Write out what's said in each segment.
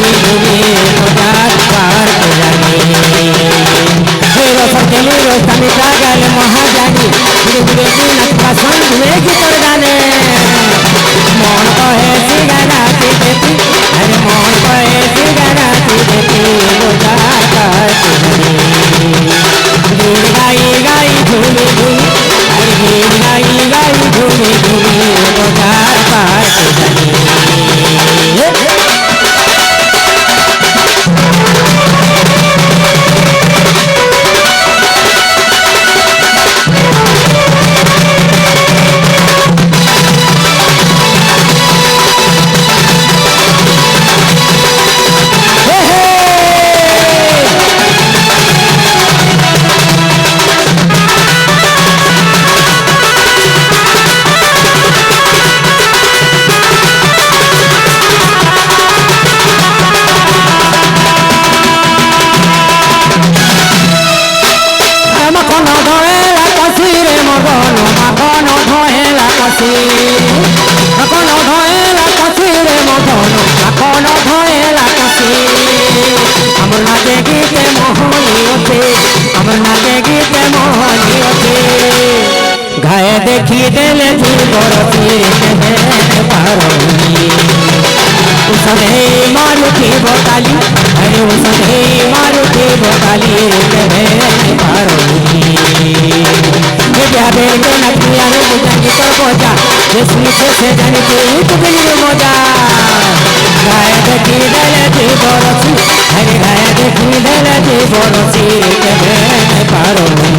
घूमी घूमी मजार पार के जानी रोशन चली रोशन का गल महाजानी धीरे धीरे दिन पसंद में गितर गाने मन कहे सिगराती देती अरे मन कहे सिगराती देती मजार पार के जानी गीत गाई गाई घूमी घूमी अरे गीत गाई गाई घूमी घूमी मजार पार के जानी घाय देखी दिल थी बरसी पारोनी उसने मारुति बोताली अरे उसने मारुति बोताली पारोनी जाबे के नकिया रे बुझानी तो बोझा जिसमें से जानती तुगली मोजा घाय देखी दिल थी बरसी अरे घाय देखी दिल थी बरसी पारोनी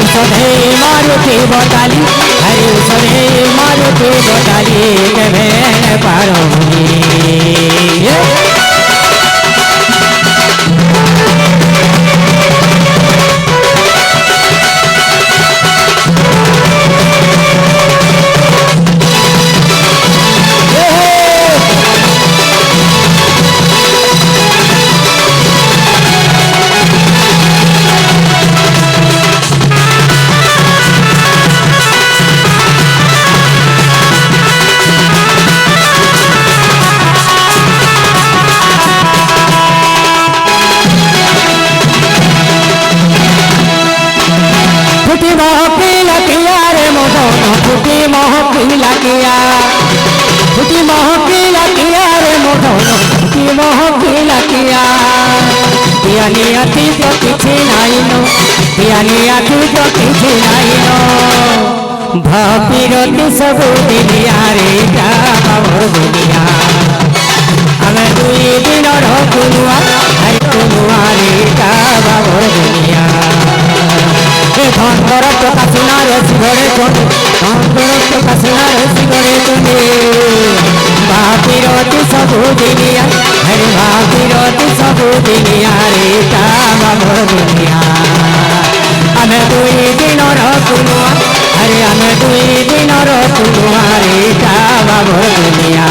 उसने मारुति बोताली हरे उसने मारुति बोताली के भेन पारोनी भापीरती सब दुनिया रे बाबर दुनिया हमें दुई दिन कुनुआ हर कुनुआ रे बाबर दुनिया धन कर टका सोनार सिगड़े चुने धन कर टका सोनार सिगड़े चुने भापीरती सब दुनिया हरे भापीरती सब दुनिया रे बाबर दुनिया हमें दुई दिन कुनुआ अरे हमें दुई दिन कुनुआ रे बाबर दुनिया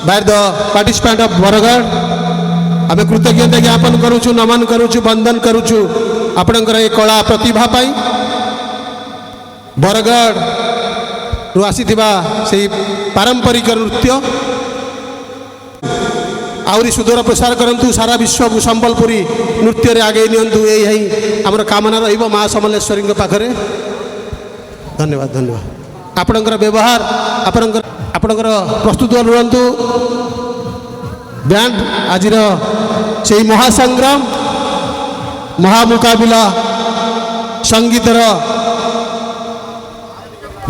by the participant of Baragarh आम कृतज्ञता ज्ञापन करुचु नमन करुचु वंदन करुचु आपणकर ए कला प्रतिभा पाई बरगढ़ रु आसीथिबा से पारंपरिक नृत्य आउरी सुदूर प्रसार करंतु सारा विश्व को संबलपुरी नृत्य रे आगे नियंतु यही आमर कामना रहिबो मां समलेश्वरी पाखरे धन्यवाद धन्यवाद आपणकर व्यवहार आपणकर प्रस्तुत रुहंतु बैंड आज से महासंग्राम महामुकाबिला संगीतर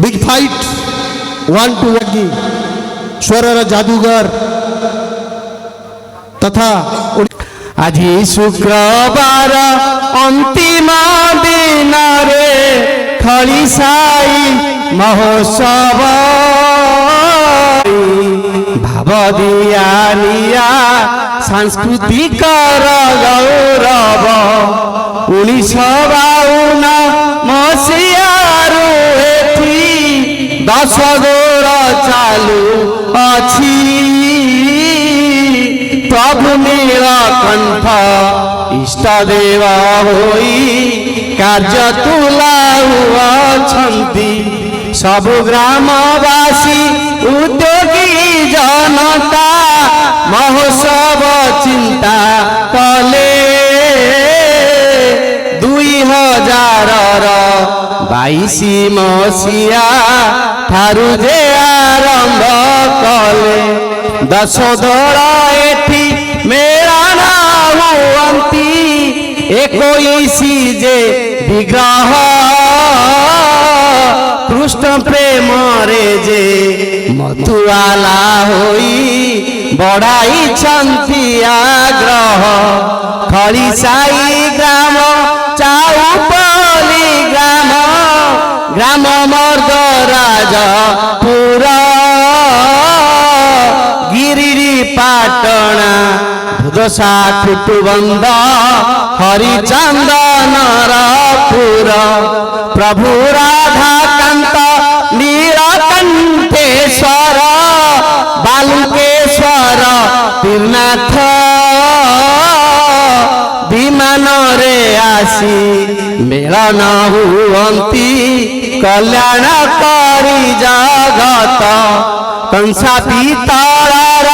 बिग फाइट 1 टू लगी स्वरर जादूगर तथा आज शुक्रवार अंतिम दिन रे खलिसाई महोत्सव भाव दिया लिया सांस्कृतिक गौरव 1952 मसीहारू एठी 10 गोर चालू अछि प्रभु नीलकंठ इष्ट देव होई कार्य तुलाउछंती सब ग्रामवासी उद्योगी जनता महोत्सव चिंता कले 2022 मसीहा ठारू जे आरंभ कले 10 दल एठी मेलन हुअंती 21 जे विग्रह कृष्ण प्रेम रे जे मधुआला होई बढ़ाई छंती आग्रह खलिसाई ग्राम चाउपली ग्राम ग्राम मर्दराजपुर गिरिरी पाटणा भुदसा कुटुबंद हरिचंदनरपुर प्रभु राधाकांत नीलकंठेश्वर बालुकेश्वर तीर्थनाथ विमान रे आसी मेलन हुअंती कल्याण करी जगत कंसा पितळर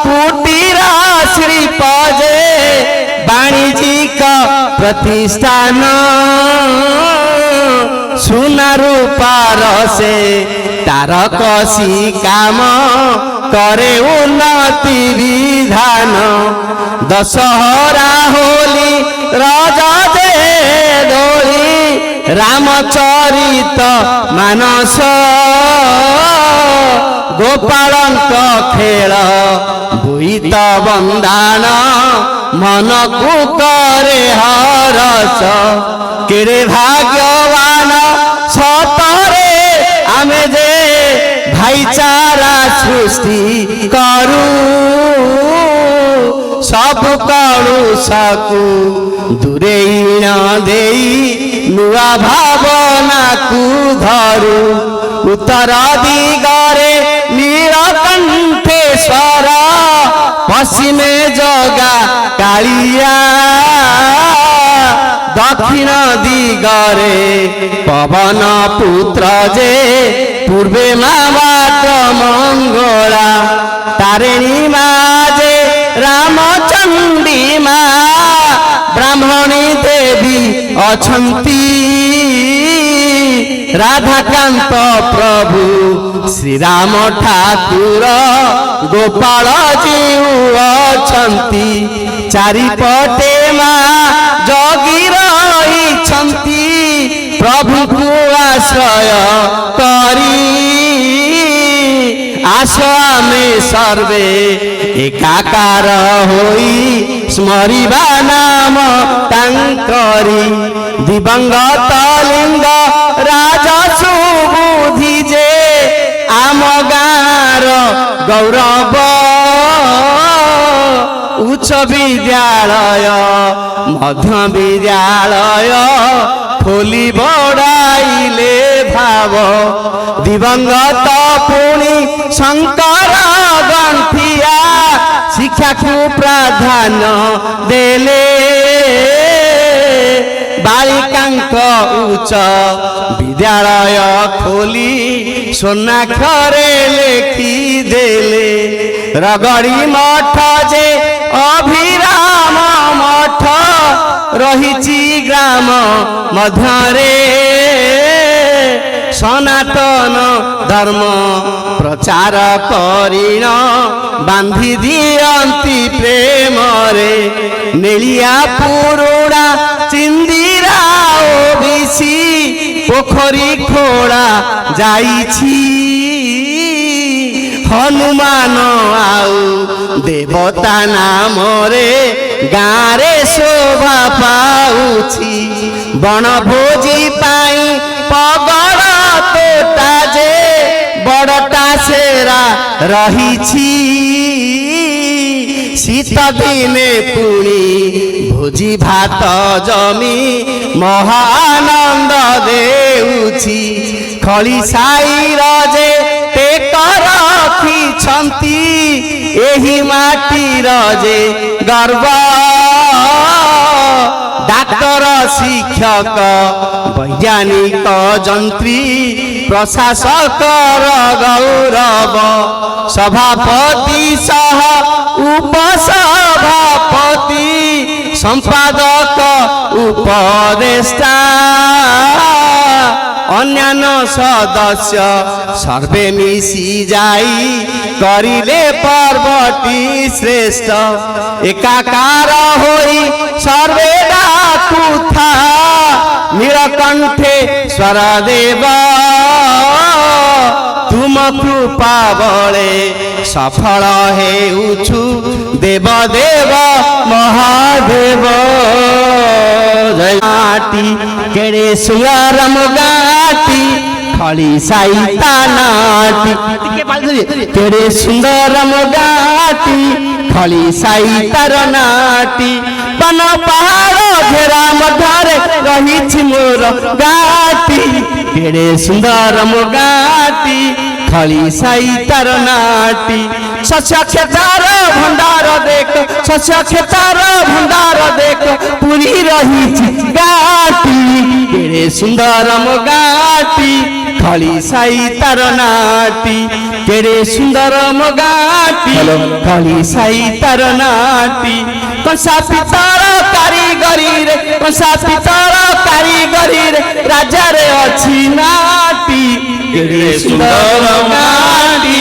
कुटीर श्रीपजे वाणिज्यिक प्रतिष्ठान सुना रूपार से तारकसी काम करे उन्नति विधान दशहरा होली राजा दे दोली रामचरित मानस गोपालंक खेल बुईत बंदान मन को करे हरस केरे भाग्यवान सतरे आमे जे भाईचारा सृष्टि करू सब कलुषकु दूरेई न देई नुआ भावना को धरू उत्तर दिगरे नीलकंठेश्वर पश्चिमे जगा कालिया दक्षिण दिगरे पवन पुत्र जे पूर्वे मावाट मंगला तारिणी मा जे रामचंडी मा ब्राह्मणी देवी अछंती राधाकांत प्रभु श्री राम ठाकुर गोपाल जीव अछंती चारिपटे मा जगी रहिछंती प्रभु को आश्रय करी आस आमे सर्वे एकाकार होई स्मरिबा नाम तांकरी दिवंगत लिंग राजा सुबुद्धि जे आम गाँर गौरव उच्च विद्यालय मध्य विद्यालय ଫୁଲି ବଢ଼ାଇଲେ ଭାବ ଦିବଙ୍ଗତ ପୁଣି ଶଙ୍କର ଗଣ୍ଠିଆ ଶିକ୍ଷାକୁ ପ୍ରାଧାନ୍ୟ ଦେଲେ ବାଳିକାଙ୍କ ଉଚ୍ଚ ବିଦ୍ୟାଳୟ ଖୋଲି ସ୍ୱର୍ଣ୍ଣାକ୍ଷରେ ଲେଖିଦେଲେ ରଗଡ଼ି ମଠ ଯେ ଅଭିରାମ ମଠ ରହିଛି ଗ୍ରାମ ମଧ୍ୟରେ ସନାତନ ଧର୍ମ ପ୍ରଚାର କରିଣ ବାନ୍ଧି ଦିଅନ୍ତି ପ୍ରେମରେ ନେଳିଆ ପୁରୁଣା ଚିନ୍ଦିରା ଓବିସି ପୋଖରୀ ଖୋଳା ଯାଇଛି ହନୁମାନ ଆଉ ଦେବତା ନାମରେ ଗାଁରେ ଶୋଭା ପାଉଛି ବଣଭୋଜି ପାଇଁ ପଗଡ଼ ତୋଟା ଯେ ବଡ଼ଟା ସେରା ରହିଛି ଶୀତ ଦିନେ ପୁଣି ଭୋଜି ଭାତ ଜମି ମହାନନ୍ଦ ଦେଉଛି ଖଳି ସାଇର ଯେ ଟେକ ରଖିଛନ୍ତି ଏହି ମାଟିର ଯେ ଗର୍ବ ଡାକ୍ତର ଶିକ୍ଷକ ବୈଜ୍ଞାନିକ ଯନ୍ତ୍ରୀ ପ୍ରଶାସକର ଗୌରବ ସଭାପତି ସହ ଉପସଭାପତି ସମ୍ପାଦକ ଉପଦେଷ୍ଟା ଅନ୍ୟାନ୍ୟ ସଦସ୍ୟ ସର୍ବେ ମିଶି ଯାଇ କରିଲେ ପର୍ବଟି ଶ୍ରେଷ୍ଠ ଏକାକାର ହୋଇ ସର୍ବେ ଡାକୁଥା ନୀଳକଣ୍ଠେ ସ୍ୱରଦେବ ତୁମ କୃପା ବଳେ ସଫଳ ହେଉଛୁ ଦେବ ଦେବ ମହାଦେବ ଜୟଟି କେଡ଼େ ସୁନ୍ଦରମ ଗାଟି ଖଳି ସାଇତା ନାଟି କେଡ଼େ ସୁନ୍ଦରମ ଗାଟି ଖଳି ସାଇତାର ନାଟି ବନ ପାହାଡ଼ ଘେରା ମଧ୍ୟରେ ରହିଛି ମୋର ଗାଟି କେଡ଼େ ସୁନ୍ଦରମ ଗାଟି ଖଳି ସାଇତାର ନାଟି ଶସ୍ୟ କ୍ଷେତ୍ର ଭଣ୍ଡାର ଦେଖ ଶସ୍ୟ କ୍ଷେତ୍ର ଭଣ୍ଡାର ଦେଖ ପୁରୀ ରହିଛି ଗାଟି କେଡ଼େ ସୁନ୍ଦରମ ଗାଟି ଖଳି ସାଇତାର ନାଟି କେଡ଼େ ସୁନ୍ଦରମ ଗାଟି ଖଳି ସାଇତାର ନାଟି କଂସା ପିତର କାରିଗରୀରେ କଂସା ପିତର କାରିଗରୀରେ ରାଜାରେ ଅଛି ନାଟି କେଡ଼େ ସୁନ୍ଦର ନାଟି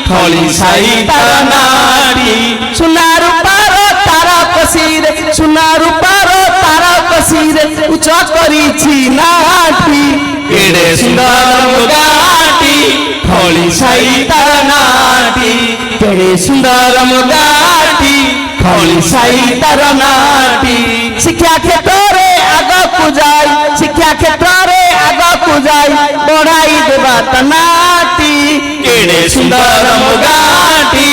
ଖଳି ସାଇତାର ନାଟି ସୁନା ରୂପାର ତାର କସିରେ ସୁନା ରୂପାର ତାର କସିରେ ଉଚ୍ଚ କରିଛି ନାଟି କେଡ଼େ ସୁନ୍ଦର ଗାଟି ଖଳି ସାଇତାର ନାଟି କେଡ଼େ ସୁନ୍ଦର ଗାଟି ଖଳି ସାଇତାର ନାଟି ଶିକ୍ଷା କ୍ଷେତ୍ରରେ ଆଗକୁ ଯାଇ ଶିକ୍ଷା କ୍ଷେତ୍ରରେ ଆଗକୁ ଯାଇ ବଢ଼ାଇ ଦେବା ତା ନାଟି କେଡ଼େ ସୁନ୍ଦର ଗାଟି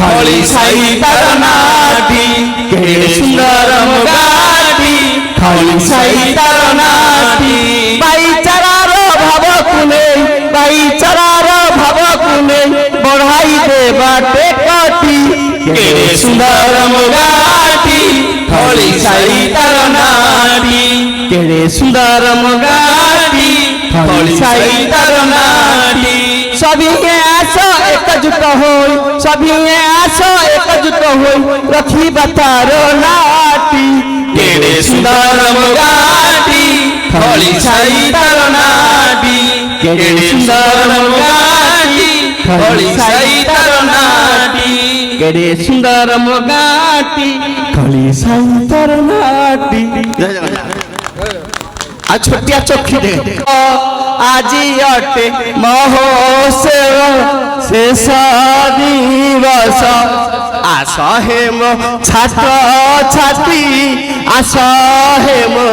ଖଳି ସାଇତାର ନାଟି କେଡ଼େ ସୁନ୍ଦର ଗାଟି ଖଳି ସାଇତାର ନାଟି ଭାଇଚାରାର ଭାବକୁ ନେଇ ଭାଇଚାରାର ଭାବକୁ ନେଇ ବଢ଼ାଇ ଦେବା ଟେକଟି କେଡ଼େ ସୁନ୍ଦର ଗାଟି ଖଳି ସାଇତାର ନାଟି କେଡ଼େ ସୁନ୍ଦର ଗାଟି ଖଳି ସାଇତାର ନାଟି সভিয়ে আস একজুট হই সভিয়ে আস একজুট হই রখিবা তার নাটি কেড়ে সুন্দর গাটি খলি সাইতার নাটি কেড়ে সুন্দর গাটি খলি সাইতার নাটি কেড়ে সুন্দর গাটি খলি সাইতার নাটি आ छोटिया चोखी दे আজি অটে মহোৎসব শেষ দিবস আস হে মো ছাত্র ছাত্রী আস হে মো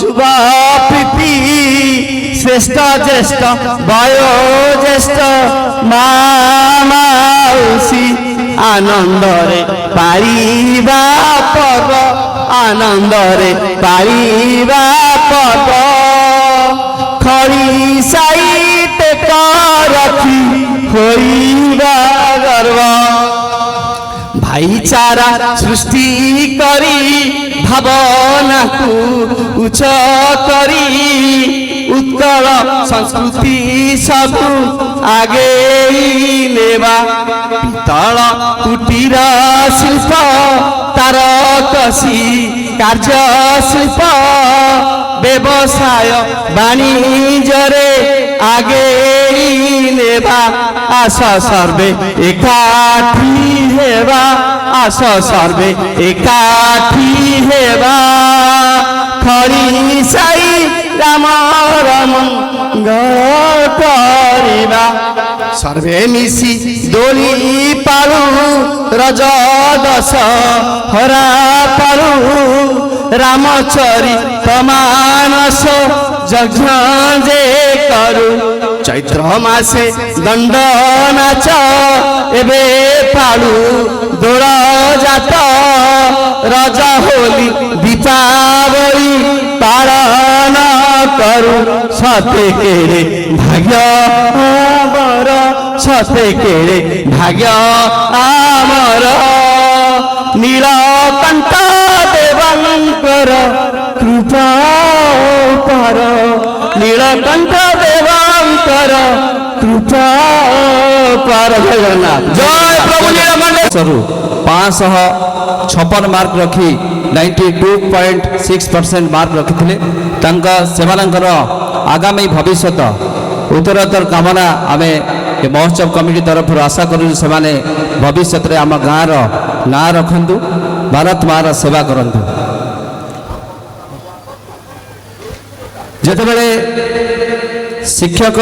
যুবপিপি শ্রেষ্ঠ জ্যেষ্ঠ বয়োজ্যেষ্ঠ মা মাউসী আনন্দরে পারিবা পর্ব আনন্দরে পারিবা পর্ব খড়ি সাইতে রখি হইবা গর্ব ভাইচারা সৃষ্টি করি ভাবনাকু উচ্চ করি উৎকল সংস্কৃতি সবু আগেই নেবা পিতল কুটির শিল্প তারকসী কার্য শিল্প ব্যবসায় বাণিজ্যরে আগেই নেবা আস সর্বে একাঠি হেবা আস সর্বে একাঠি হেবা খড়ি সাই রামর মঙ্গল করিবা সর্বে মিশি দোলি পালু রজ দশ হরা পালু রামচরিত ମାନସ যজ্ঞ যে করু চৈত্র মাসে দণ্ড নাচ এবে পালু দোଳ জাত রজ হোলি দীপাবଳି পালন করু সতে কেড়ে ভাগ্য আমার সতে কেড়ে ভাগ্য আমার নীলকণ্ঠ দেবঙ্কর কৃপা কর নীলকণ্ঠ দেবঙ্কর কৃপা কর জগন্নাଥ জয় প্রভু নীলকণ্ঠেশ্বরু 556 ମାର୍କ ରଖି 92.6% ମାର୍କ ରଖିଥିଲେ ତାଙ୍କ ସେମାନଙ୍କର ଆଗାମୀ ଭବିଷ୍ୟତ ଉତ୍ତରୋତ୍ତର କାମନା ଆମେ ଏ ମହୋତ୍ସବ କମିଟି ତରଫରୁ ଆଶା କରୁଛୁ ସେମାନେ ଭବିଷ୍ୟତରେ ଆମ ଗାଁର ନାଁ ରଖନ୍ତୁ ଭାରତ ମାଆର ସେବା କରନ୍ତୁ ଯେତେବେଳେ ଶିକ୍ଷକ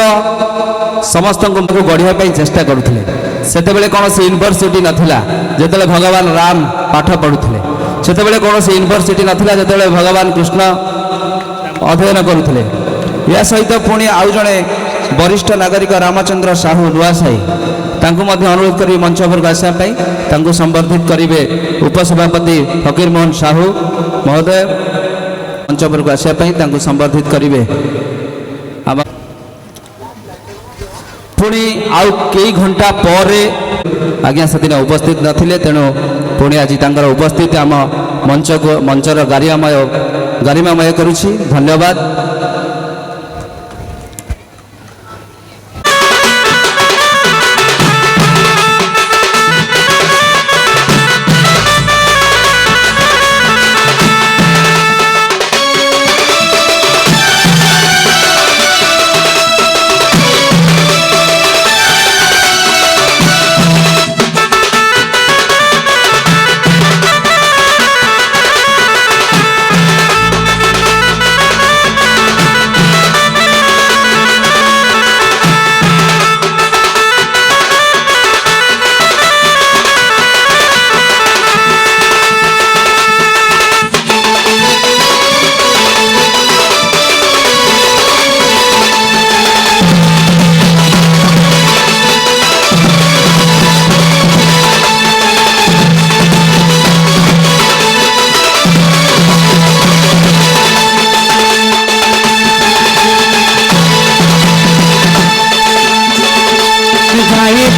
ସମସ୍ତଙ୍କୁ ଗଢ଼ିବା ପାଇଁ ଚେଷ୍ଟା କରୁଥିଲେ ସେତେବେଳେ କୌଣସି ୟୁନିଭର୍ସିଟି ନଥିଲା ଯେତେବେଳେ ଭଗବାନ ରାମ ପାଠ ପଢ଼ୁଥିଲେ ସେତେବେଳେ କୌଣସି ୟୁନିଭର୍ସିଟି ନଥିଲା ଯେତେବେଳେ ଭଗବାନ କୃଷ୍ଣ ଅଧ୍ୟୟନ କରୁଥିଲେ ଏହା ସହିତ ପୁଣି ଆଉ ଜଣେ ବରିଷ୍ଠ ନାଗରିକ ରାମଚନ୍ଦ୍ର ସାହୁ ନୂଆସାହି ତାଙ୍କୁ ମଧ୍ୟ ଅନୁରୋଧ କରିବି ମଞ୍ଚ ଉପରକୁ ଆସିବା ପାଇଁ ତାଙ୍କୁ ସମ୍ବର୍ଦ୍ଧିତ କରିବେ ଉପସଭାପତି ଫକୀର ମୋହନ ସାହୁ ମହୋଦୟ ମଞ୍ଚ ଉପରକୁ ଆସିବା ପାଇଁ ତାଙ୍କୁ ସମ୍ବର୍ଦ୍ଧିତ କରିବେ ପୁଣି ଆଉ କେଇ ଘଣ୍ଟା ପରେ ଆଜ୍ଞା ସେଦିନ ଉପସ୍ଥିତ ନଥିଲେ ତେଣୁ ପୁଣି ଆଜି ତାଙ୍କର ଉପସ୍ଥିତି ଆମ ମଞ୍ଚର ଗାରିମାମୟ କରୁଛି ଧନ୍ୟବାଦ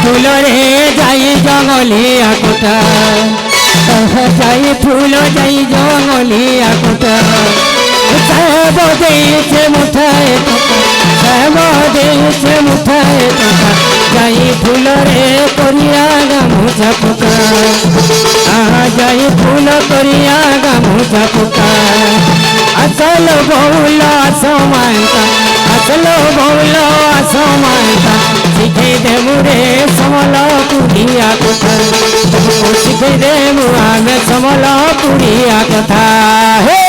फूल रे जाई जंगलिया कोटा जाई फूल जाई जंगलिया कोटा सब देश मुठाए सब देश मुठाए जाई फूल रे करिया गामुछा पोका जाई फूल करिया गामुछा पोका असल बहुल असमानता असल बहुल असमानता शिखे देमु रे समल पुरिया कथा शिखे देमु आमे समल पुरिया कथा हे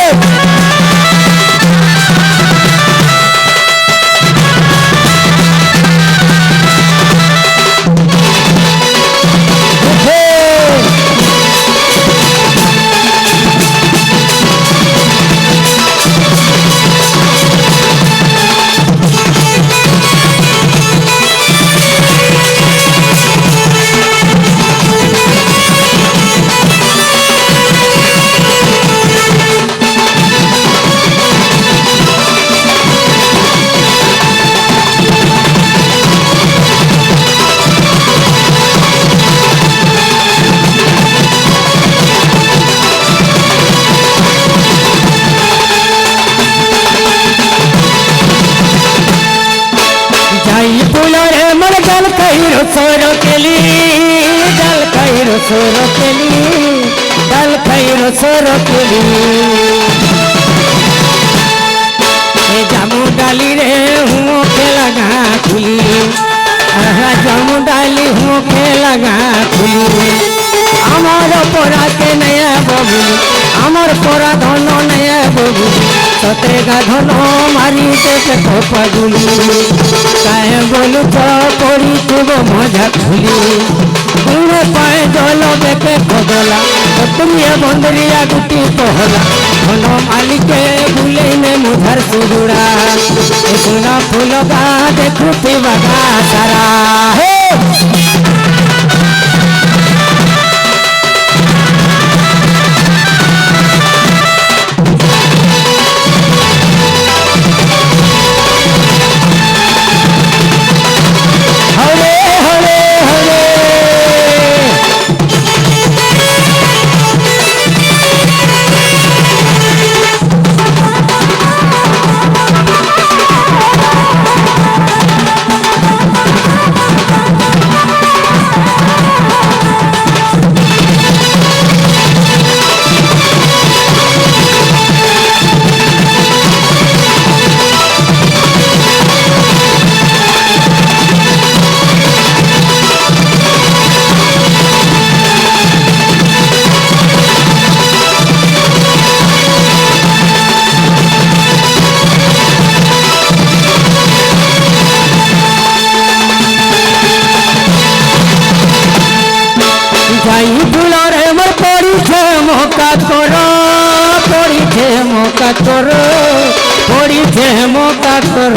ফুলরে মোর জল কইর সর কেলি জল কইর সর কেলি জল কইর সর কেলি এ জামু ডালি রে হুঁকে লাগা খুলি জামু ডালি হুঁকে লাগা খুলি আমার পরাতে নয়া ববু আমার পরা ধন নয়া ববু সতরে গা ধন মারি দেবে পাগুলি কাহে বলু তো করি তুব মজা খুলি পুরে পায়ে জল বেকে কদলা তুমি বন্দরিয়া গুটি পহলা ধন মালিকে ভুলে নে মুধার সুদুড়া সোনা ফুল গা দেখুতি বাগা সারা হে যাই ফুলরে মোর পড়িছে মকা কর পড়িছে মকা কর পড়িছে মকা কর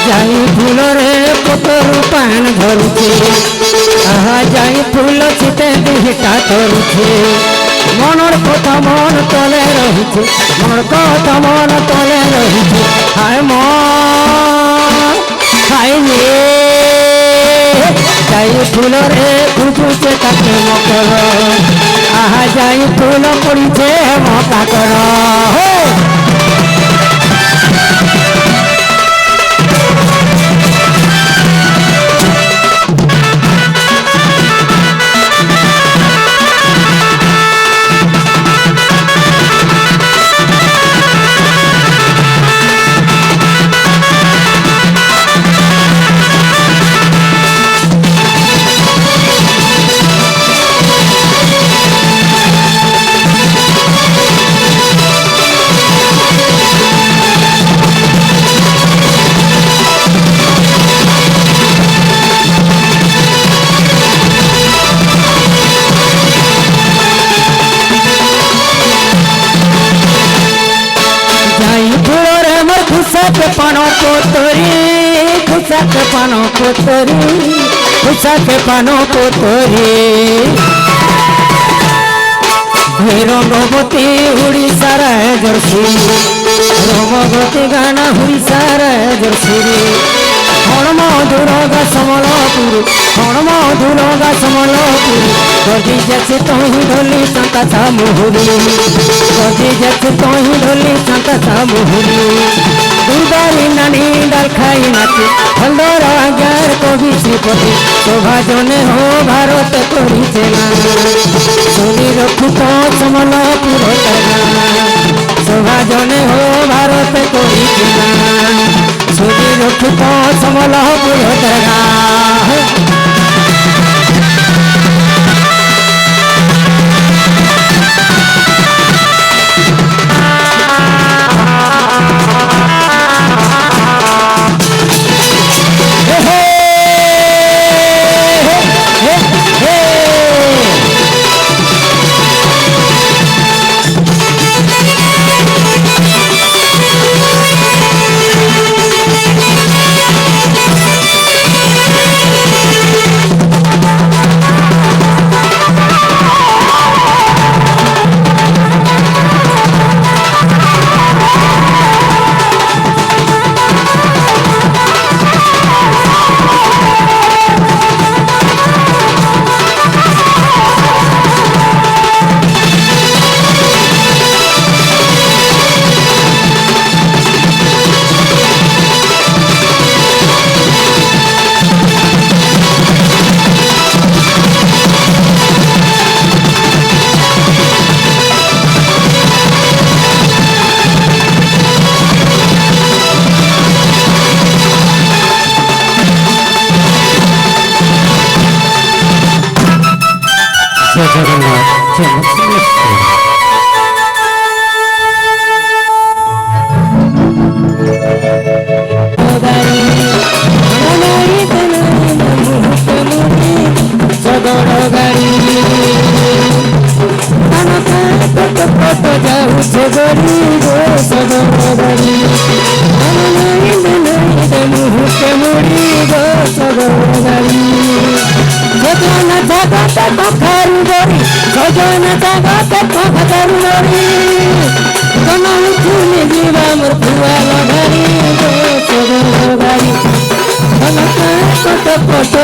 যাই ফুলরে কতর পান ধরুছে আহা যাই ফুল চিতে দিহটা ধরুছে মনর কথা মন তলে রহিছে মনর কথা মন তলে রহিছে হায় মন হায় রে যাই ফুলরে খুঁজুছে তাকে মকর আহা যাই ফুল পড়িছে মকা কর খুশাকে পান কোতরি খুশাকে পান কোতরি খুশাকে পান কোতরি রঙ্গবতী উড়িষ্যার জর্সি রঙ্গবতী গানা উড়িষ্যার জর্সি হণমধুরগা সমলপুর হণমধুরগা সমলপুর গজি যাচ্ছে তহি ঢলি চাঁতা ছা মুহুরি গজি যাচ্ছে তহি ঢলি চাঁতা ছা মুহুরি দুর্গারি নানি ডাল খাই নাচে হলদর আজ্ঞার কবি শ্রীপতি শোভা জনে হো ভারত করিছে না শুনি রক্ষিত সমলপুর শোভা জনে হো ভারত করিছে না শুনি রক্ষিত সমলপুর ଜଗନ୍ନାଥ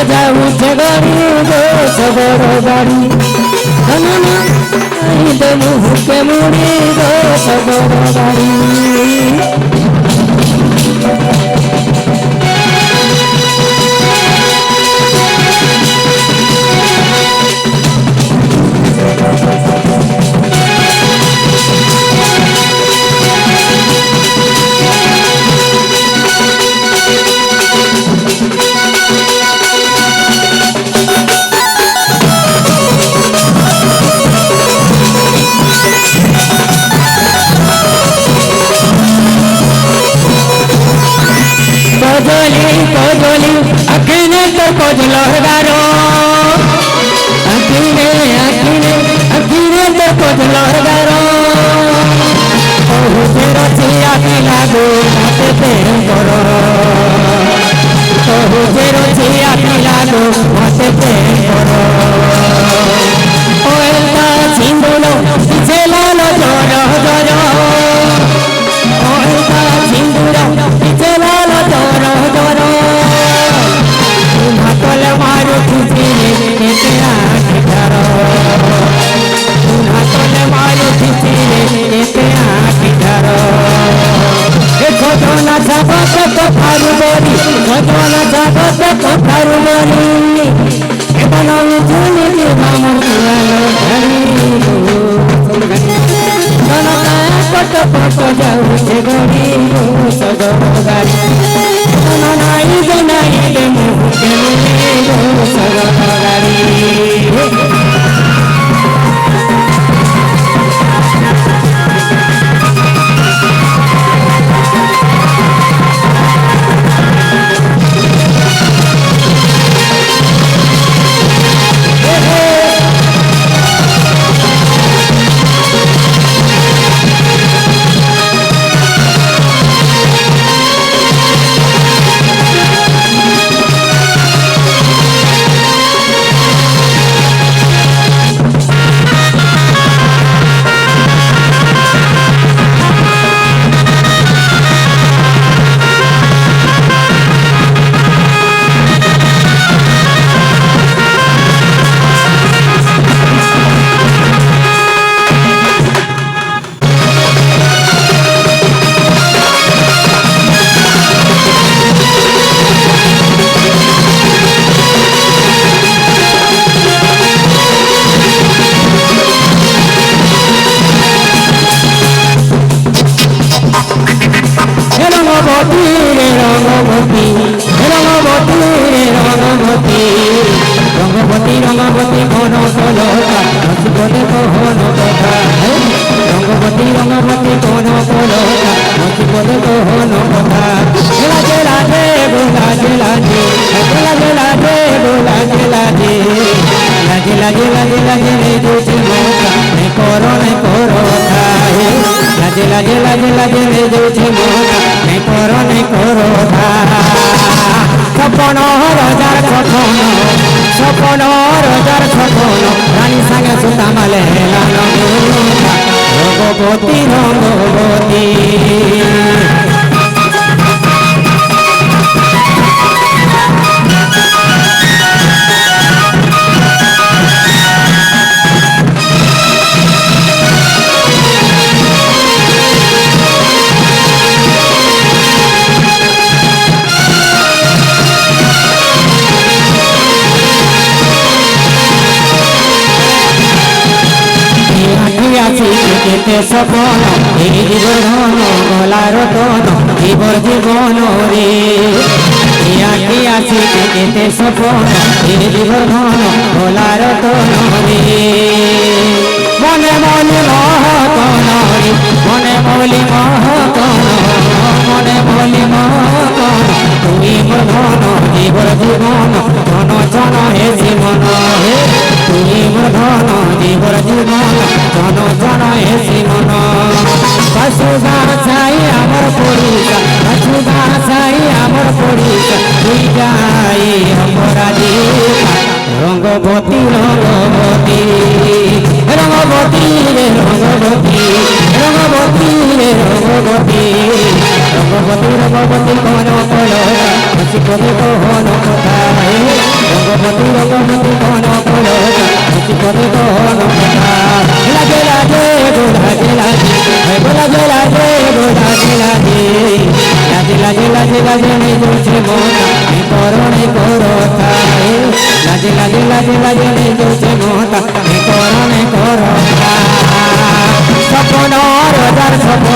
ଯାଉଛି ଗାଡ଼ି ସବର ଗାଡ଼ି ମୁହୂର୍ତ୍ତେ ମୁଡ଼ି ସବର ଗାଡ଼ି কজলি আখিনে তোর কজলর গারো আখিনে তোর কজলর গারো কহুতে রচি আখি লাগো মতে প্রেম করো কহুতে রচি আখি লাগো মতে প্রেম করো ও এলতা সিন্ধুলো পিছে লালো জর জর ও এলতা সিন্ধুলো পিছে লালো জর জর হাতলে মারু খুঁজিলে এতে আঁখি ধরো হাতলে মারু খুঁজিলে এতে আঁখি ধরো ঘটনা জগতে কথারু বলি ঘটনা জগতে কথারু বলি এবং আমি শুনিলি মামুর কুয়ালো ধরি কত কত যাଉଛି গড়ি সদর গাড়ি নাই যে নাই রে মুখে সদর গাড়ি রঙ্গবতী রঙ্গবতী ঘন কলতা বলে কহন কথা রঙ্গবতী রঙ্গবতী ঘন কলতা বলে কহন কথা লাজে লাজে লাজে লাজে লাজে লাজে লাজে লাজে লাজে লাজে লাজে লাজে দুটি মৌকা নেই করো লাজে লাজে লাজে লাজে দুটি মৌকা নেই করো সপন রজার ছখন সপন রজার ছখন রানী সাঙ্গে সুতা মালে রঙ্গবতী রঙ্গবতী কেতে সপন এই জীবন গলার টন জীবর জীবন রে আঁকি আসিতে কেতে সপন এ জীবন ধন ভোলার তো নরে মনে মলি মহতন রে মনে মলি মহতন মনে মলি মহতন তুমি মোর ধন জীবন জীবন ধন জন হে জীবন হে তুমি মোর ধন জীবন জীবন ধন জন হে জীবন বাসুগান ছাই আমার পড়িকা বাসুগান ছাই আমার পড়িকা তুই যাই আমরা দেখা রঙ্গবতী রঙ্গবতী রঙ্গবতী রে রঙ্গবতী রঙ্গবতী রে রঙ্গবতী রঙ্গবতী রঙ্গবতী কোন কলো খুশি করে কোন কথা রঙ্গবতী রঙ্গবতী কোন কলো খুশি করে কোন কথা লাগে লাগে লাগে লাগে লাগে লাগে লাগে লাগে লাগে লাগে লাগে লাগে নেই জোছে মোনা আমি করণে করতা লাগে লাগে লাগে লাগে নেই জোছে মোনা আমি করণে করতা স্বপ্ন রোজার স্বপ্ন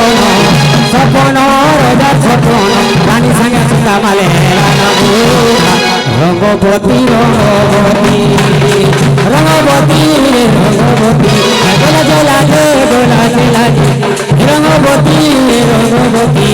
স্বপ্ন রোজার স্বপ্ন রানী সঙ্গে সুতা মালে রঙ্গবতী রঙ্গবতী রঙ্গবতী রঙ্গবতী লাগে লাগে লাগে লাগে রঙ্গবতী রঙ্গবতী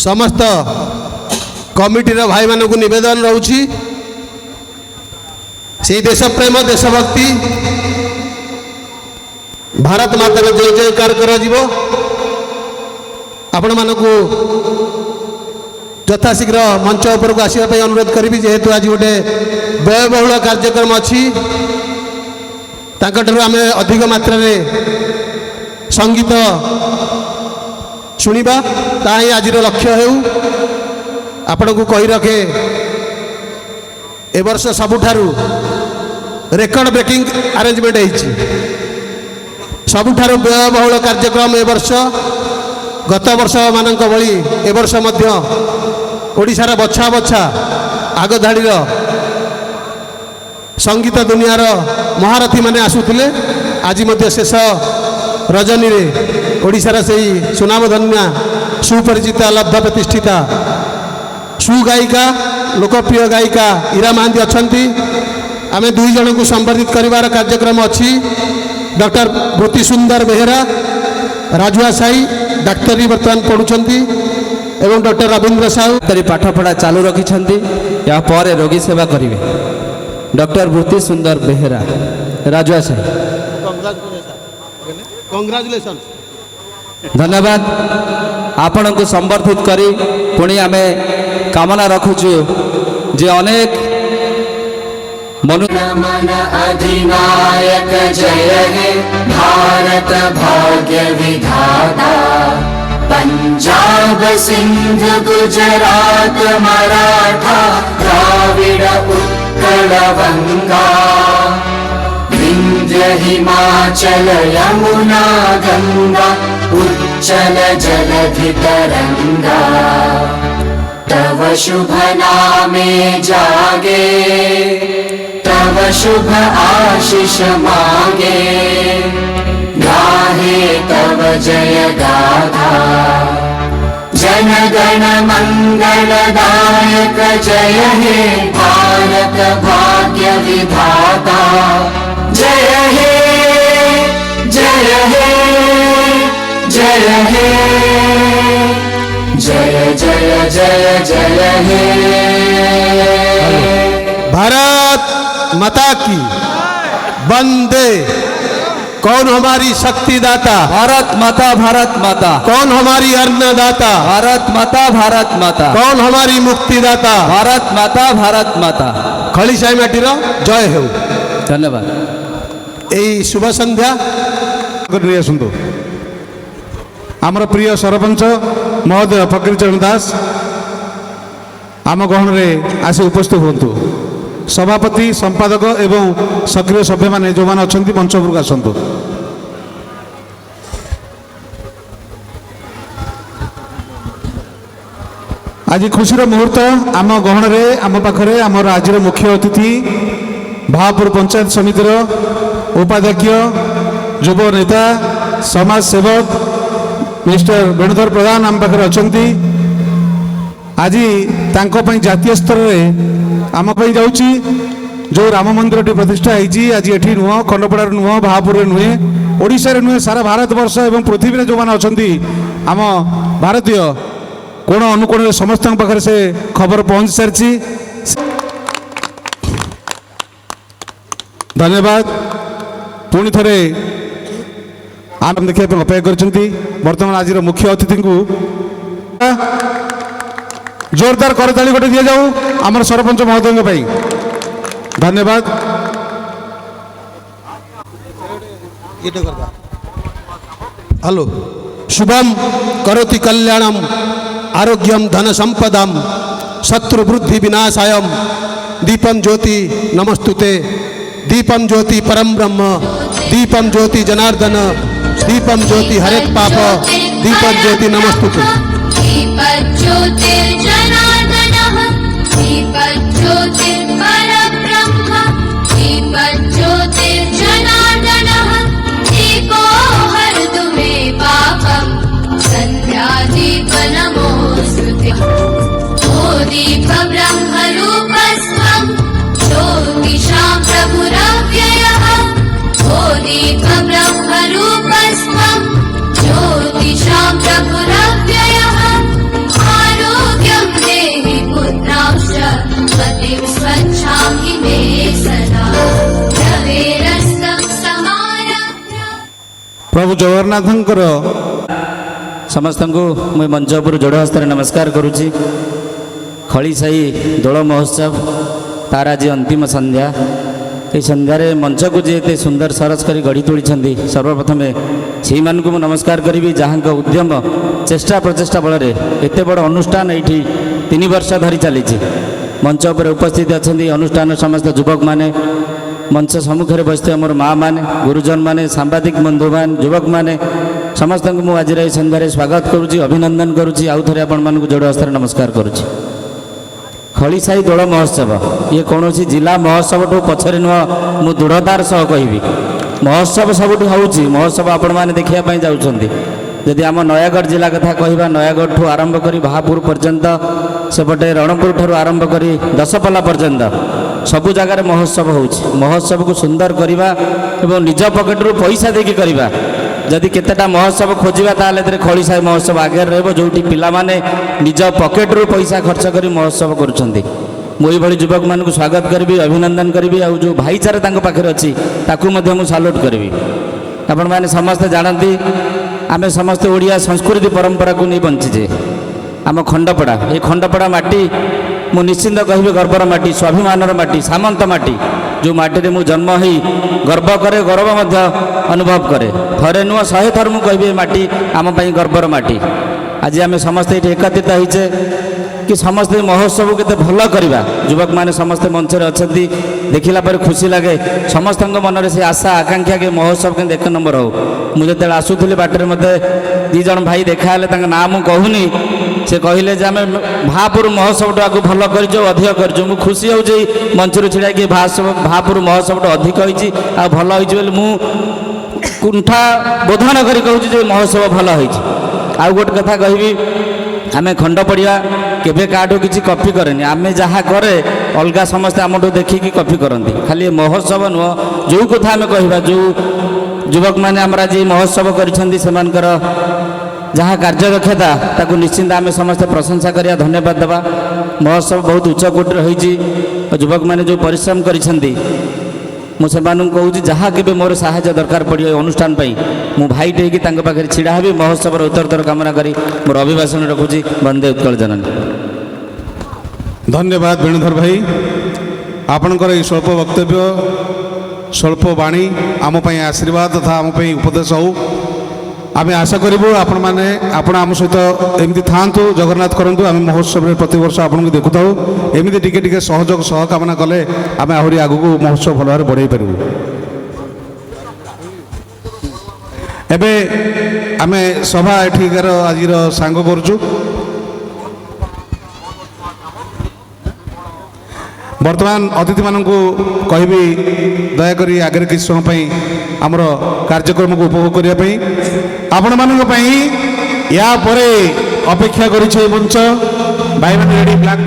समस्त कमिटीर भाई मानक नवेदन रोची से देश प्रेम देशभक्ति भारत माता जय जयकार कर आपण मानक यथाशीघ्र मंच उपर को आसवाई अनुरोध करी जेहेतु आज गोटे व्ययबहुल कार्यक्रम अच्छी आम अधिक मात्रा संगीत शुणा ताही आज लक्ष्य हो आपण को कही रखे ए वर्ष सबुठारु रेकर्ड ब्रेकिंग अरेंजमेंट होती सबुठारु व्ययबहुल कार्यक्रम ए वर्ष गत वर्ष मानक भली ए वर्ष मध्य ओडिशार बछा बछा आगधाड़ीर संगीत दुनियार महारथी माने आसुथिले आज मध्य शेष रजनी रे ओडिशार से सुनामधन्या सुपरिचिता लब्ध प्रतिष्ठिता सुगायिका लोकप्रिय गायिका ईरा महांती अच्छी आम दुई जन को संबर्धित करिवार कार्यक्रम अच्छी डॉक्टर भृति सुंदर बेहेरा राजुआ साई डाक्तरी बर्तमान पढ़ुंट एवं डॉक्टर रवींद्र साहू डाक्तरी पाठपढ़ा चालू रखिंट या पर रोगी सेवा करेंगे डॉक्टर भृति सुंदर बेहेरा राजुआ साई कंग्रेचुलेशन धन्यवाद आपण को संबर्धित करी पुणी आम कामना रखुचु जे अनेक मनु मन अधिनायक जय हे भारत भाग्य विधाता पंजाब सिंध गुजरात मराठा द्राविड उत्कल बंगा विंध्य हिमाचल यमुना गंगा उच्चल जलधि तरंगा तव शुभ नामे जागे तव शुभ आशीष मांगे गाहे तव जय गाथा जन गण मंगलदायक जय हे भारत भाग्य विधाता जय हे जय हे जय हे जय जय जय जय हे भारत माता की वंदे। कौन हमारी शक्तिदाता? भारत माता, भारत माता, कौन हमारी अन्नदाता? भारत माता, भारत माता, कौन हमारी मुक्तिदाता? भारत माता, भारत माता। खलिसाई माटीर जय हो। धन्यवाद। এই শুভ সন্ধ্যা করে আসন্তু আমার প্রিয় সরপঞ্চ মহোদয় ফকীরচରଣ দাস আম গহণরে আসি উপস্থিত হুঁতু। সভাপতি সম্পাদক এবং সক্রিয় সভ্য মানে যে অনেক মঞ্চ উপরକୁ আসন্তু। আজি খুশির মুহূর্ত আম গহণরে আম পাখে আমার আজর মুখ্য অতিথি ভাপুর পঞ্চায়েত সমিতির উপাধ্যক্ষ যুব নেতা সমাজ সেবক মিস্টার বেণুধর প্রধান আম পাখে অনেক। আজি তাঙ্ক পাই জাতীয় স্তরের আম পাই যাচ্ছি যে রাম মন্দিরটি প্রতিষ্ঠা হয়েছি আজ এটি নুহ খন্ডপড়ার নুহ ভাপুরে নুহে ওড়িশার নুহে সারা ভারতবর্ষ এবং পৃথিবীরে যে অনেক আম ভারতীয় কোণ অনুকোণে সমস্ত পাখে সে খবর পৌঁছি সারিছি। ধন্যবাদ। পুଣି ଥରେ ଆମେ ଦେଖିବା ପାଇଁ ଅପେକ୍ଷା କରିଛନ୍ତି। ବର୍ତ୍ତମାନ ଆଜିର ମୁଖ୍ୟ ଅତିଥିଙ୍କୁ ଜୋରଦାର କରତାଳି ଗୋଟେ ଦିଆଯାଉ ଆମର ସରପଞ୍ଚ ମହୋଦୟଙ୍କ ପାଇଁ। ଧନ୍ୟବାଦ। हेलो शुभम करोति कल्याणम आरोग्यम धन संपदम शत्रु वृद्धि विनाशायम दीपम ज्योति नमस्तुते दीपम ज्योति परम ब्रह्म दीपम ज्योति जनार्दन दीपम ज्योति हरेक पाप दीपम ज्योति नमस्तुते। दीपज्योतिर्जनार्दनः दीपज्योतिर्परब्रह्म दीपज्योतिर्जनार्दनः दीपो हरतु मे पापम् सन्ध्यादीपनमोऽस्तुते। ओ दीप ब्रह्मरूपस्त्वं ज्योतिषां प्रभुरव्ययः ओ दीप ब्रह्मरूपस्त्वं ज्योतिषां प्रभुरव्ययः आरोग्यं देहि पुत्रांश्च पतिं स्वच्छां हि मे सदा रवेरस्तं समारभ्य। ପ୍ରଭୁ ଜଗନ୍ନାଥଙ୍କର ସମସ୍ତଙ୍କୁ ମୁଁ ମଞ୍ଚ ଉପରୁ ଯୋଡ଼ ହସ୍ତରେ ନମସ୍କାର କରୁଛି। ଖଳିସାହି ଦୋଳ ମହୋତ୍ସବ ତାର ଆଜି ଅନ୍ତିମ ସନ୍ଧ୍ୟା। এই সন্ধ্যারে মঞ্চকু যে এতে সুন্দর সরস করে গড়ি তোলিଛନ୍ତି সর্বপ্রথমে সেইମାନଙ୍କୁ ମୁଁ ନମସ୍କାର କରିବି ଯାହାଙ୍କ ଉଦ୍ୟମ ଚେଷ୍ଟା ପ୍ରଚେଷ୍ଟା ବଳରେ ଏତେ ବଡ଼ ଅନୁଷ୍ଠାନ ଏଇଠି 3 ବର୍ଷ ଧରି ଚାଲିଛି। ମଞ୍ଚ ଉପରେ ଉପସ୍ଥିତ ଅଛନ୍ତି ଅନୁଷ୍ଠାନର ସମସ୍ତ ଯୁବକମାନେ, ମଞ୍ଚ ସମ୍ମୁଖରେ ବସିଥିବା ମୋର ମା ମାନେ, ଗୁରୁଜନମାନେ, ସାମ୍ବାଦିକ ବନ୍ଧୁମାନେ, ଯୁବକମାନେ ସମସ୍ତଙ୍କୁ ମୁଁ ଆଜିର ଏହି ସନ୍ଧ୍ୟାରେ ସ୍ୱାଗତ କରୁଛି, ଅଭିନନ୍ଦନ କରୁଛି। ଆଉ ଥରେ ଆପଣମାନଙ୍କୁ ଯୋଡ଼ ହସ୍ତରେ ନମସ୍କାର କରୁଛି। ଖଳିସାହି ଦୋଳ ମହୋତ୍ସବ ଇଏ କୌଣସି ଜିଲ୍ଲା ମହୋତ୍ସବଠୁ ପଛରେ ନୁହଁ, ମୁଁ ଦୃଢ଼ତାର ସହ କହିବି। ମହୋତ୍ସବ ସବୁଠି ହେଉଛି, ମହୋତ୍ସବ ଆପଣମାନେ ଦେଖିବା ପାଇଁ ଯାଉଛନ୍ତି। ଯଦି ଆମ ନୟାଗଡ଼ ଜିଲ୍ଲା କଥା କହିବା, ନୟାଗଡ଼ଠୁ ଆରମ୍ଭ କରି ବାହାପୁର ପର୍ଯ୍ୟନ୍ତ, ସେପଟେ ରଣପୁର ଠାରୁ ଆରମ୍ଭ କରି ଦଶପଲ୍ଲା ପର୍ଯ୍ୟନ୍ତ ସବୁ ଜାଗାରେ ମହୋତ୍ସବ ହେଉଛି। ମହୋତ୍ସବକୁ ସୁନ୍ଦର କରିବା ଏବଂ ନିଜ ପକେଟରୁ ପଇସା ଦେଇକି କରିବା। ଯଦି କେତେଟା ମହୋତ୍ସବ ଖୋଜିବା ତାହେଲେ ଏଥିରେ ଖଳିସାହି ମହୋତ୍ସବ ଆଗରେ ରହିବ, ଯେଉଁଠି ପିଲାମାନେ ନିଜ ପକେଟରୁ ପଇସା ଖର୍ଚ୍ଚ କରି ମହୋତ୍ସବ କରୁଛନ୍ତି। ମୁଁ ଏଇଭଳି ଯୁବକମାନଙ୍କୁ ସ୍ୱାଗତ କରିବି, ଅଭିନନ୍ଦନ କରିବି। ଆଉ ଯେଉଁ ଭାଇଚାରା ତାଙ୍କ ପାଖରେ ଅଛି ତାକୁ ମଧ୍ୟ ମୁଁ ସାଲ୍ୟୁଟ୍ କରିବି। ଆପଣମାନେ ସମସ୍ତେ ଜାଣନ୍ତି ଆମେ ସମସ୍ତେ ଓଡ଼ିଆ ସଂସ୍କୃତି ପରମ୍ପରାକୁ ନେଇ ବଞ୍ଚିଛେ। ଆମ ଖଣ୍ଡପଡ଼ା, ଏ ଖଣ୍ଡପଡ଼ା ମାଟି ମୁଁ ନିଶ୍ଚିନ୍ତ କହିବି ଗର୍ବର ମାଟି, ସ୍ୱାଭିମାନର ମାଟି, ସାମନ୍ତ ମାଟି, ଯେଉଁ ମାଟିରେ ମୁଁ ଜନ୍ମ ହୋଇ ଗର୍ବ କରେ, ଗୌରବ ମଧ୍ୟ ଅନୁଭବ କରେ। ଥରେ ନୁହଁ 100 ଥର ମୁଁ କହିବି ଏ ମାଟି ଆମ ପାଇଁ ଗର୍ବର ମାଟି। ଆଜି ଆମେ ସମସ୍ତେ ଏଠି ଏକତ୍ରିତ ହୋଇଛେ କି ସମସ୍ତେ ମହୋତ୍ସବକୁ କେତେ ଭଲ କରିବା। ଯୁବକମାନେ ସମସ୍ତେ ମଞ୍ଚରେ ଅଛନ୍ତି, ଦେଖିଲା ପରେ ଖୁସି ଲାଗେ। ସମସ୍ତଙ୍କ ମନରେ ସେ ଆଶା ଆକାଂକ୍ଷା କି ମହୋତ୍ସବ କେମିତି 1 ନମ୍ବର ହେଉ। ମୁଁ ଯେତେବେଳେ ଆସୁଥିଲି ବାଟରେ ମୋତେ 2 ଜଣ ଭାଇ ଦେଖାହେଲେ, ତାଙ୍କ ନାଁ ମୁଁ କହୁନି, ସେ କହିଲେ ଯେ ଆମେ ଭାପୁର ମହୋତ୍ସବଠୁ ଆଗକୁ ଭଲ କରିଛୁ, ଅଧିକ କରିଛୁ। ମୁଁ ଖୁସି ହେଉଛି ମଞ୍ଚରୁ ଛିଡ଼ାଇକି ଭାପୁର ମହୋତ୍ସବଠୁ ଅଧିକ ହୋଇଛି ଆଉ ଭଲ ହୋଇଛି ବୋଲି ମୁଁ କୁଣ୍ଠା ବୋଧନ କରି କହୁଛି ଯେ ମହୋତ୍ସବ ଭଲ ହୋଇଛି। ଆଉ ଗୋଟେ କଥା କହିବି, ଆମେ ଖଣ୍ଡ ପଡ଼ିବା କେବେ କାହାଠୁ କିଛି କପି କରେନି। ଆମେ ଯାହା କରେ ଅଲଗା ସମସ୍ତେ ଆମଠୁ ଦେଖିକି କପି କରନ୍ତି। ଖାଲି ମହୋତ୍ସବ ନୁହଁ, ଯେଉଁ କଥା ଆମେ କହିବା, ଯେଉଁ ଯୁବକମାନେ ଆମର ଆଜି ମହୋତ୍ସବ କରିଛନ୍ତି ସେମାନଙ୍କର ଯାହା କାର୍ଯ୍ୟଦକ୍ଷତା ତାକୁ ନିଶ୍ଚିନ୍ତ ଆମେ ସମସ୍ତେ ପ୍ରଶଂସା କରିବା, ଧନ୍ୟବାଦ ଦେବା। ମହୋତ୍ସବ ବହୁତ ଉଚ୍ଚ କୋଟିର ହୋଇଛି। ଯୁବକମାନେ ଯେଉଁ ପରିଶ୍ରମ କରିଛନ୍ତି, ମୁଁ ସେମାନଙ୍କୁ କହୁଛି ଯାହା କେବେ ମୋର ସାହାଯ୍ୟ ଦରକାର ପଡ଼ିବ ଏ ଅନୁଷ୍ଠାନ ପାଇଁ, ମୁଁ ଭାଇଟେ ହେଇକି ତାଙ୍କ ପାଖରେ ଛିଡ଼ା ହେବି। ମହୋତ୍ସବର ଉତ୍ତରୋତ୍ତର କାମନା କରି ମୋର ଅଭିଭାଷଣ ରଖୁଛି। ବନ୍ଦେ ଉତ୍କଳ ଜନନୀ। ଧନ୍ୟବାଦ ବେଣୁଧର ଭାଇ, ଆପଣଙ୍କର এই ସ୍ୱଳ୍ପ ବକ୍ତବ୍ୟ, ସ୍ୱଳ୍ପ ବାଣୀ ଆମ ପାଇଁ ଆଶୀର୍ବାଦ ତଥା ଆମ ପାଇଁ ଉପଦେଶ ହେଉ। ଆମେ ଆଶା କରିବୁ ଆପଣ ଆମ ସହିତ ଏମିତି ଥାଆନ୍ତୁ, ଜଗନ୍ନାଥ କରନ୍ତୁ। ଆମେ ମହୋତ୍ସବରେ ପ୍ରତିବର୍ଷ ଆପଣଙ୍କୁ ଦେଖୁଥାଉ। ଏମିତି ଟିକେ ଟିକେ ସହଯୋଗ ସହକାମନା କଲେ ଆମେ ଆହୁରି ଆଗକୁ ମହୋତ୍ସବ ଭଲ ଭାବରେ ବଢ଼ାଇ ପାରିବୁ। ଏବେ ଆମେ ସଭା ଏଠିକାର ଆଜିର ସାଙ୍ଗ କରୁଛୁ। ବର୍ତ୍ତମାନ ଅତିଥିମାନଙ୍କୁ କହିବି ଦୟାକରି ଆଗରେ କିଛି ସମୟ ପାଇଁ ଆମର କାର୍ଯ୍ୟକ୍ରମକୁ ଉପଭୋଗ କରିବା ପାଇଁ। ଆପଣମାନଙ୍କ ପାଇଁ ୟା ପରେ ଅପେକ୍ଷା କରିଛି ଏ ମଞ୍ଚ। ଭାଇମାନେ ରେଡ଼ି ବ୍ଲାକ୍